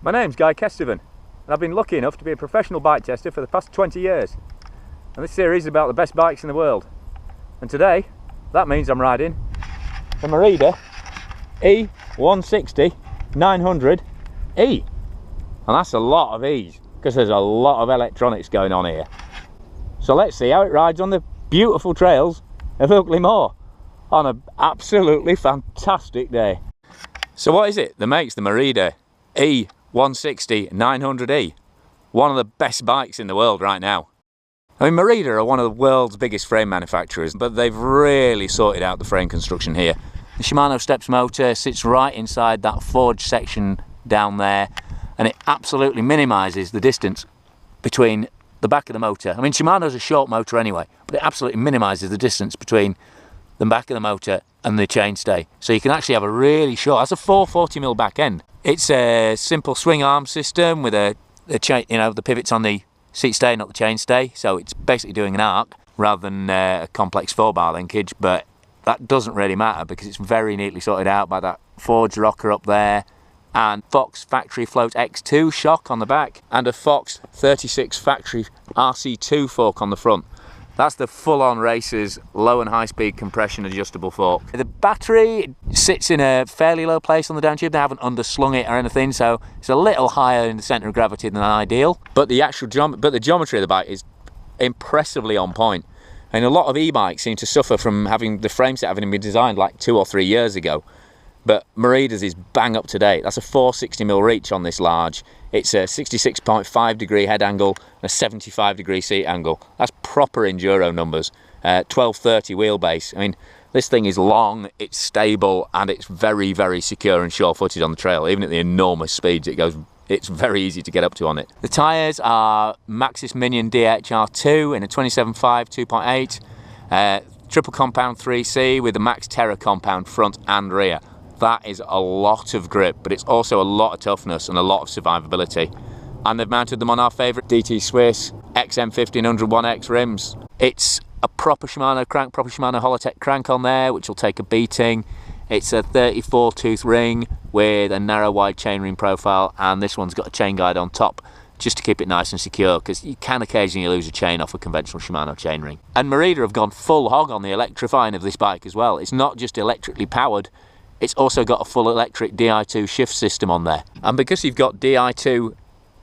My name's GuykesTV and I've been lucky enough to be a professional bike tester for the past 20 years. And this series is about the best bikes in the world. And today, that means I'm riding the Merida EOne-Sixty 900E. And that's a lot of E's, because there's a lot of electronics going on here. So let's see how it rides on the beautiful trails of ILKLEY Moor on an absolutely fantastic day. So what is it that makes the Merida EOne-Sixty 900E one of the best bikes in the world right now? I mean, Merida are one of the world's biggest frame manufacturers, but they've really sorted out the frame construction here. The Shimano steps motor sits right inside that forged section down there, and it absolutely minimises the distance between the back of the motor. I mean, Shimano's a short motor anyway, but it absolutely minimises the distance between the back of the motor and the chainstay. So you can actually have a really short, that's a 440mm back end. It's a simple swing arm system with a chain, you know, the pivots on the seat stay, not the chainstay. So it's basically doing an arc rather than a complex 4-bar linkage, but that doesn't really matter because it's very neatly sorted out by that forged rocker up there, and Fox Factory Float X2 shock on the back, and a Fox 36 Factory RC2 fork on the front. That's the full-on Racers low and high speed compression adjustable fork. The battery sits in a fairly low place on the downtube. They haven't underslung it or anything, so it's a little higher in the centre of gravity than ideal. But the actual the geometry of the bike is impressively on point. And a lot of e-bikes seem to suffer from having the frame set having been designed like 2 or 3 years ago. But Merida's is bang up to date. That's a 460mm reach on this large. It's a 66.5 degree head angle and a 75 degree seat angle. That's proper enduro numbers. 1230 wheelbase. I mean, this thing is long, it's stable, and it's very, very secure and sure-footed on the trail. Even at the enormous speeds it's very easy to get up to on it. The tyres are MAXXIS Minion DHR2 in a 27.5 2.8. Triple compound 3C with the Max Terra compound front and rear. That is a lot of grip, but it's also a lot of toughness and a lot of survivability. And they've mounted them on our favourite DT Swiss XM1500 1X rims. It's a proper Shimano crank, proper Shimano Holotech crank on there, which will take a beating. It's a 34 tooth ring with a narrow wide chainring profile, and this one's got a chain guide on top just to keep it nice and secure, because you can occasionally lose a chain off a conventional Shimano chainring. And Merida have gone full hog on the electrifying of this bike as well. It's not just electrically powered, it's also got a full electric Di2 shift system on there. And because you've got Di2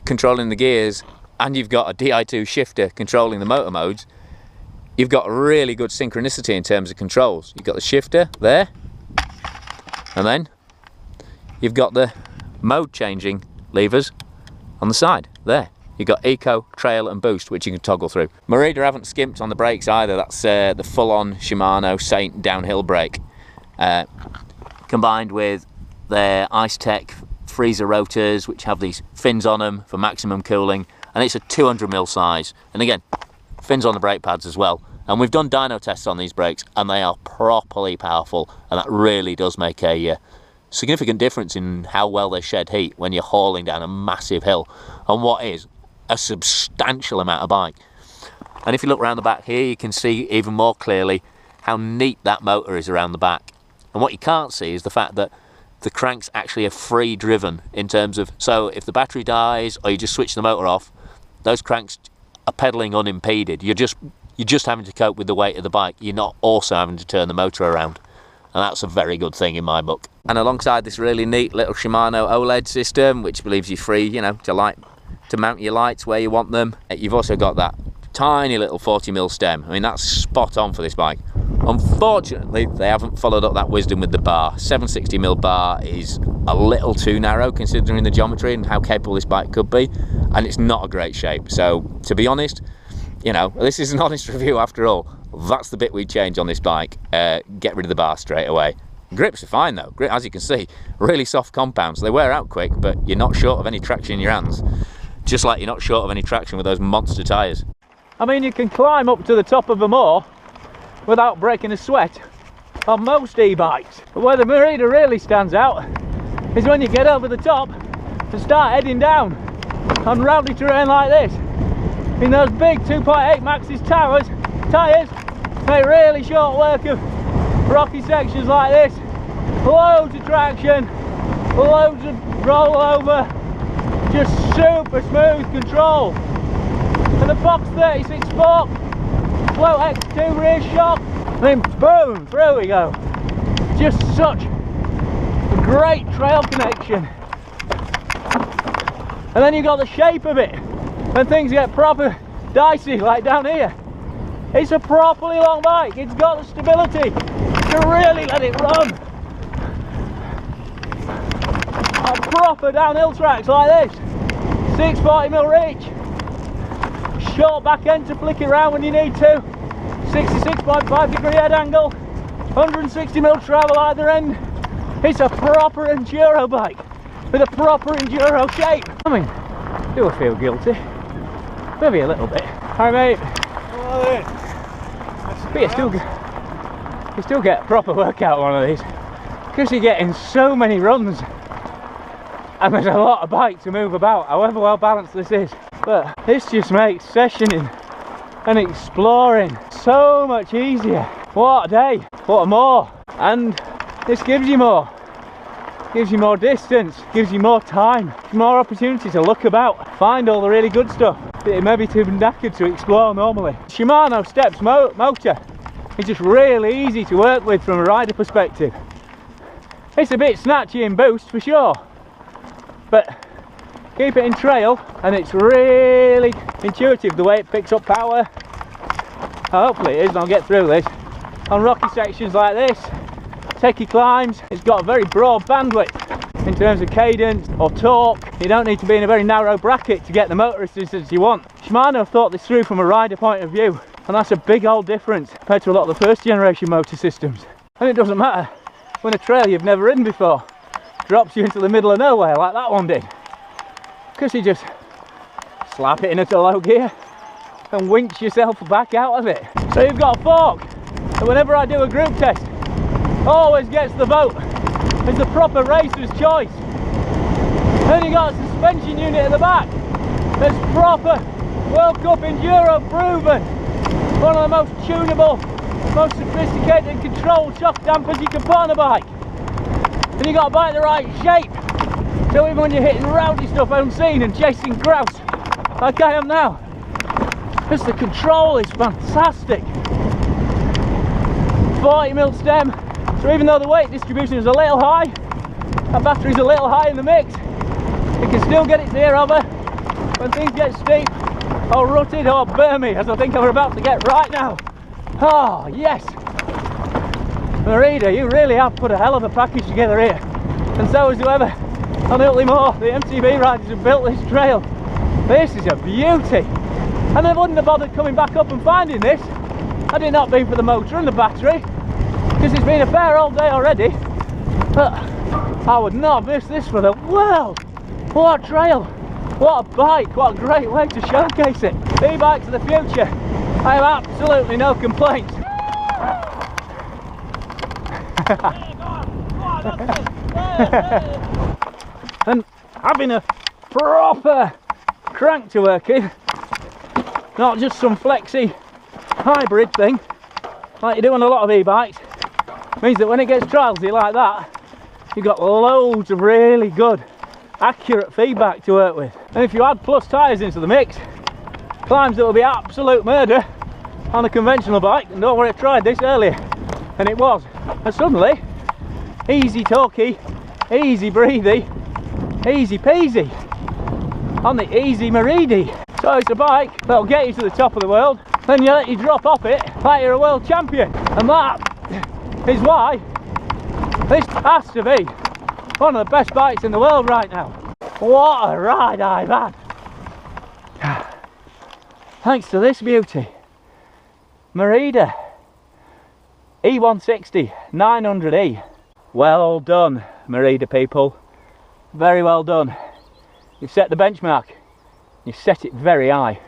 controlling the gears and you've got a Di2 shifter controlling the motor modes, you've got really good synchronicity in terms of controls. You've got the shifter there, and then you've got the mode changing levers on the side there. You've got Eco, Trail and Boost, which you can toggle through. Merida haven't skimped on the brakes either. That's the full-on Shimano Saint downhill brake. Combined with their Ice Tech freezer rotors, which have these fins on them for maximum cooling, and it's a 200mm size. And again, fins on the brake pads as well. And we've done dyno tests on these brakes, and they are properly powerful, and that really does make a significant difference in how well they shed heat when you're hauling down a massive hill on what is a substantial amount of bike. And if you look around the back here, you can see even more clearly how neat that motor is around the back. And what you can't see is the fact that the cranks actually are free driven in terms of, so if the battery dies or you just switch the motor off, those cranks are pedaling unimpeded. You're just having to cope with the weight of the bike. You're not also having to turn the motor around. And that's a very good thing in my book. And alongside this really neat little Shimano OLED system, which leaves you free, you know, to mount your lights where you want them, you've also got that tiny little 40mm stem. I mean, that's spot on for this bike. Unfortunately, they haven't followed up that wisdom with the bar. 760mm bar is a little too narrow considering the geometry and how capable this bike could be, and it's not a great shape. So, to be honest, you know, this is an honest review after all. That's the bit we change on this bike. Get rid of the bar straight away. Grips are fine though. As you can see, really soft compounds. They wear out quick, but you're not short of any traction in your hands. Just like you're not short of any traction with those monster tyres. I mean, you can climb up to the top of a moor without breaking a sweat on most e-bikes. But where the Merida really stands out is when you get over the top and start heading down on rowdy terrain like this. In those big 2.8 MAXXIS tyres, make really short work of rocky sections like this. Loads of traction, loads of rollover, Just super smooth control. And the Fox 36 fork, Float X2 rear shock, and then boom, through we go. Just such a great trail connection. And then you got the shape of it. When things get proper dicey, like down here, it's a properly long bike. It's got the stability to really let it run. On proper downhill tracks like this, 640mm reach, short back end to flick it around when you need to, 66.5 degree head angle, 160mm travel either end. It's a proper enduro bike with a proper enduro shape. I mean, do I feel guilty? Maybe a little bit. Hi mate. But you still get a proper workout on one of these, because you're getting so many runs and there's a lot of bike to move about, however well balanced this is. But this just makes sessioning and exploring so much easier. What a day, what a more. And this gives you more. Gives you more distance, gives you more time, more opportunity to look about, find all the really good stuff that you may be too knackered to explore normally. Shimano Steps motor is just really easy to work with from a rider perspective. It's a bit snatchy in boost for sure, but keep it in trail and it's really intuitive the way it picks up power. Hopefully it is, and I'll get through this. On rocky sections like this, techie climbs, it's got a very broad bandwidth in terms of cadence or torque. You don't need to be in a very narrow bracket to get the motorist distance you want. Shimano have thought this through from a rider point of view, and that's a big old difference compared to a lot of the first generation motor systems. And it doesn't matter when a trail you've never ridden before drops you into the middle of nowhere like that one did, because you just slap it into low gear and winch yourself back out of it. So you've got a fork that whenever I do a group test always gets the vote. It's the proper racer's choice. Then you got a suspension unit at the back that's proper World Cup enduro proven. One of the most tunable, most sophisticated and controlled shock dampers you can put on a bike. And you got a bike the right shape, so even when you're hitting rowdy stuff unseen and chasing grouse like I am now, just the control is fantastic. 40mm stem, so even though the weight distribution is a little high, that battery's a little high in the mix, it can still get its ear over when things get steep or rutted or burmy, as I think I'm about to get right now. Oh yes, Merida, you really have put a hell of a package together here, and so has whoever on ILKLEY MOOR, the MTB riders who built this trail. This is a beauty, and I wouldn't have bothered coming back up and finding this had it not been for the motor and the battery, because it's been a fair old day already. But I would not miss this for the world. What a trail, what a bike, what a great way to showcase it. E-bike to the future, I have absolutely no complaints. And having a proper crank to work in, not just some flexy hybrid thing like you do on a lot of e-bikes, means that when it gets trialsy like that, you've got loads of really good, accurate feedback to work with. And if you add plus tyres into the mix, climbs that will be absolute murder on a conventional bike, and don't worry, I tried this earlier and it was, and suddenly easy talky, easy breathy, easy peasy on the easy Merida. So it's a bike that'll get you to the top of the world, then you let you drop off it like you're a world champion, and that is why this has to be one of the best bikes in the world right now. What a ride I've had, thanks to this beauty, Merida EOne-Sixty 900E. Well done, Merida people, very well done. You've set the benchmark, you've set it very high.